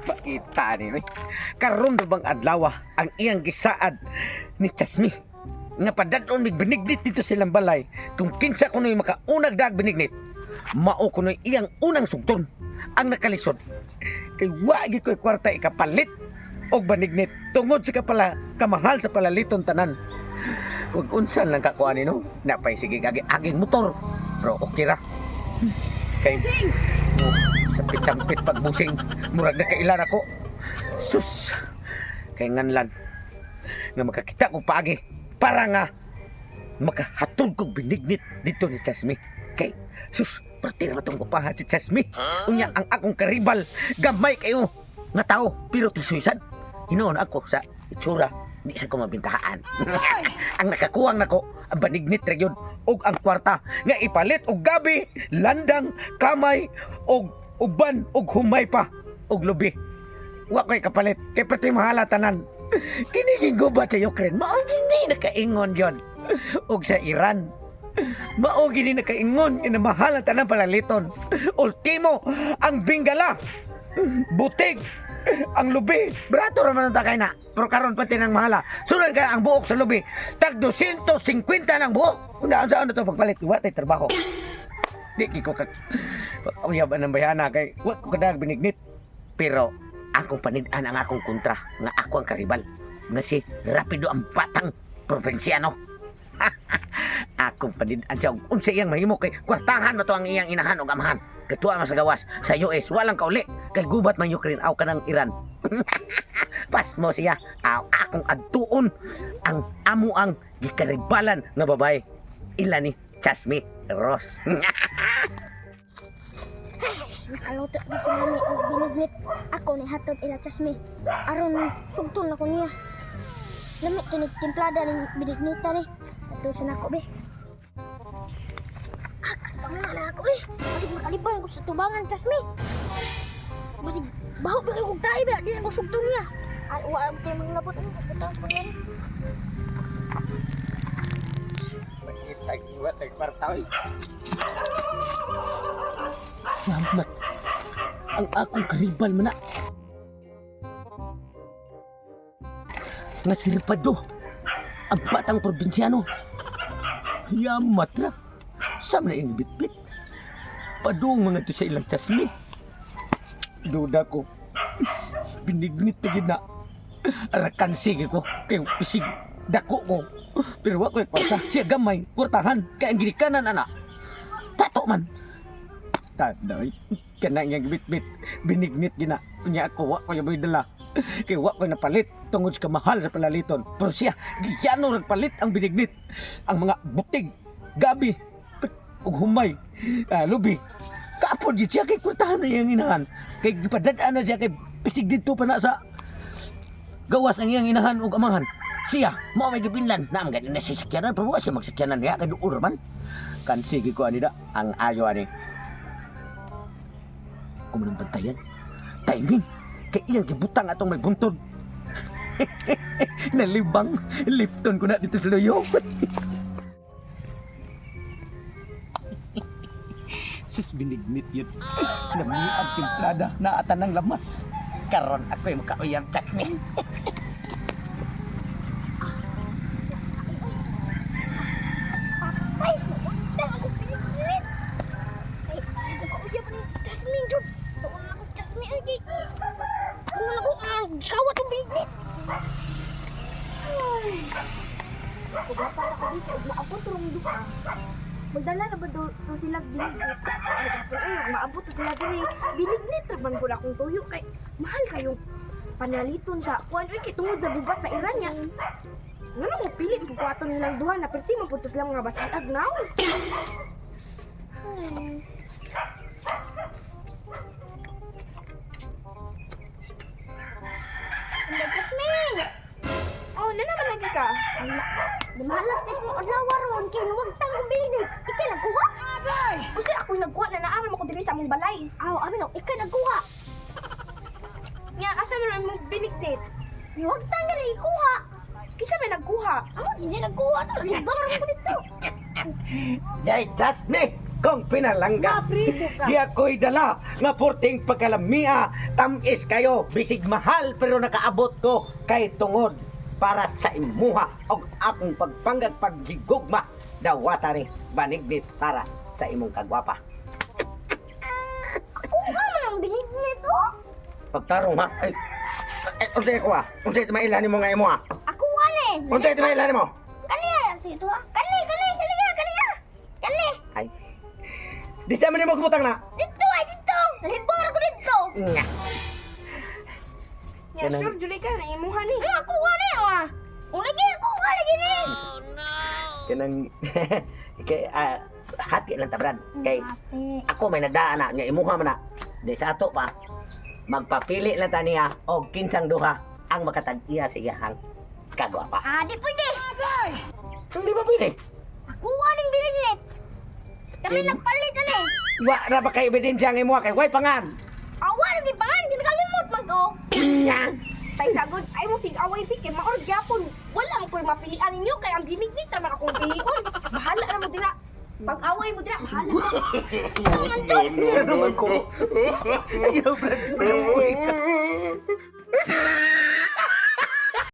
Pakita ni karon do bang adlaw ang iyang gisaad ni Chasmi nga padadon mig binignit dito sa ilang balay kung kinsa kunoy makaunag dag binignit mao kunoy iyang unang sugton ang nakalisod kay wa gyud koy kwarta ikapalit og banignit tungod sa kapala kamahal sa palaliton tanan. Ug unsan lang kakuha ni no napay sige aging motor pero okay ra kay sampit-sampit pagbusing murag na kailan ako sus kay nganlan nga makakita ko paagi para nga makahatod kong binignit dito ni Chasmi kay sus parte na matong papahat si Chasmi unya ang akong karibal gamay kayo nga tao pero tisuisan hinoon ako sa itsura di sa ko mabintahaan. Ang nakakuwang nako ang banignit ra gyud og ang kwarta nga ipalit og gabi landang kamay og uban og humay pa og lubi. Wa ko'y kapalit kay pati mahala tanan. Kiniging gubat sa Ukraine mao gini nakaingon yon og sa Iran mao gini nakaingon ina mahala tanan palaliton. Ultimo ang bingala butig ang lubi brato ra man ta kay na pero karon pati nang mahala sunod ka ang buok sa lubi tag 250 lang buok unaan sa ano to pagpalit wa tay trabaho di ko ka uyaban ng bayana kay wa ko kadag binignit pero akong panid-an ang akong kontra nga ako ang karibal nga si Rapido ang batang probensyano. Akong panid-an siya unsa iyang mahimo kay kwartahan mo to ang iyang inahan og amahan katuwa nga sa gawas sa US walang kauli kay gubat man Ukraine aw kanang Iran. Pas mo siya aw akong adtuon ang amo ang gikaribalan nga babae ila ni Chasmi Ross. Nakaluto din sa mami og binignit ako ni hatod ila Chasmi aron sugton ako niya lami kini timplada ning binignita ni ato sa nako be pangalan ako basig makalibay ko sa tubangan Chasmi basig baho ba kay kog tae ba di ko sugton niya ay wa ang kay manglabot ang bitaw ko yan Tay wa tay partaw. Salamat. Ang akong karibal man na. Nga si Ripado, ang batang probinsyano. Yamat ra. Sam na yung bitbit. Padung mga to sa ilang Chasmi. Duda ko. Binignit na gina. Arakan sige ko. Kaya pisig. Dako ko. Pero wa ko'y kwarta. Siya gamay. Kwartahan. Kaya ang ginikanan anak. Tato man. Tadoy. Kanang yung bit-bit. Binignit gina. Kunya ako. Wa ko'y aboy dala. Kaya wa ko'y napalit. Tungod sa kamahal sa palaliton. Pero siya. Giyano nagpalit ang binignit. Ang mga butig. Gabi. Ug humay. Lubi. Kaapod yun siya. Kay kwartahan na yung inahan. Kay gipadadaan na siya. Kay pisig dito pa na sa gawas ang iyang inahan ug amahan. Siya, mo may gibinlan na ang ganin na siya sakyanan pero wa siya magsakyanan niya kay duur man. Kan sige ko anida ang ayo ani. Kumunang bantayan. Timing kay iyang gibutang atong may buntod. Nalibang lifton ko na dito sa loyo. Sus binignit yun. Namiag timplada na atan ng lamas. Karon ako'y makauyang Chasmi. ay wala ako binignit ay ako kauya pa ni Chasmi jud tuon ako Chasmi ay kay tuon ako gikawat ang binignit ay ako bapas ako dito maabot turong duha magdala na ba to sila binignit maabot to sila diri binignit raman ko na akong tuyo kay mahal kayong panaliton sa kuan uy kay tungod sa gubat sa Iran niya. Ano mo pilit ko ato nilang duha na perti maputos lang mga batang agnaw. Yes. Chasmi! Oh, naman lagi ka? Malas na mo adlaw ron kay wag tang binig. Ikay nagkuha? Agay! Kasi ako nagkuha na naaram ako diri sa among balay. Aw, abi no, ikay nagkuha. Nya asa man mo binignit? Wag tang gani ikuha. Kisa may nagkuha. Ako, hindi nagkuha. Ito, nagbakarang ko dito. Yay, Chasmi! kong pinalangga. Mapriso ka. Di ako'y dala nga porting pagkalamia, tamis kayo, bisig mahal pero nakaabot ko kay tungod para sa imuha og akong pagpanggag paggigugma dawata ni banignit para sa imong kagwapa. Kung ano ang binignit ko? Pagtarong ha. Ay, unsay ko ha? Unsay mailan mo nga imo ha? Ako ani. Unsay mailan mo? Kaniya si ito ha? Kaniya. Kani. Ay. Di sa man mo kumutang na. Dito ay dito. Nalibor ko dito. Nga. Ya Kanang- sure juli ka na imuha ni. Ako ani ah. Lagi ako ka lagi ni. Kanang kay hati lang tabran. Kay Ate. ako may nagdaan na nga imuha man na. Di sa ato pa. Magpapili lang ta niya og kinsang duha ang makatag-iya sa iyahang kagwapa. Ah, di pwede. Hindi ba pili? Ako aning binignit. Kami In- nagpalit ani. Wa ra ba kay ebidensya ang imuha kay way pangan. Awa lagi pangan ginakalimot man ko. Nga. Tay sagod ay mo sig away di kay maor gyapon. Wala mo koy mapilian ninyo kay ang binignit ra man akong pilion. Bahala ra mo dira. Pag away mo dira, bahala ka. Ano man to? Ano man ko? Ayaw, Brad.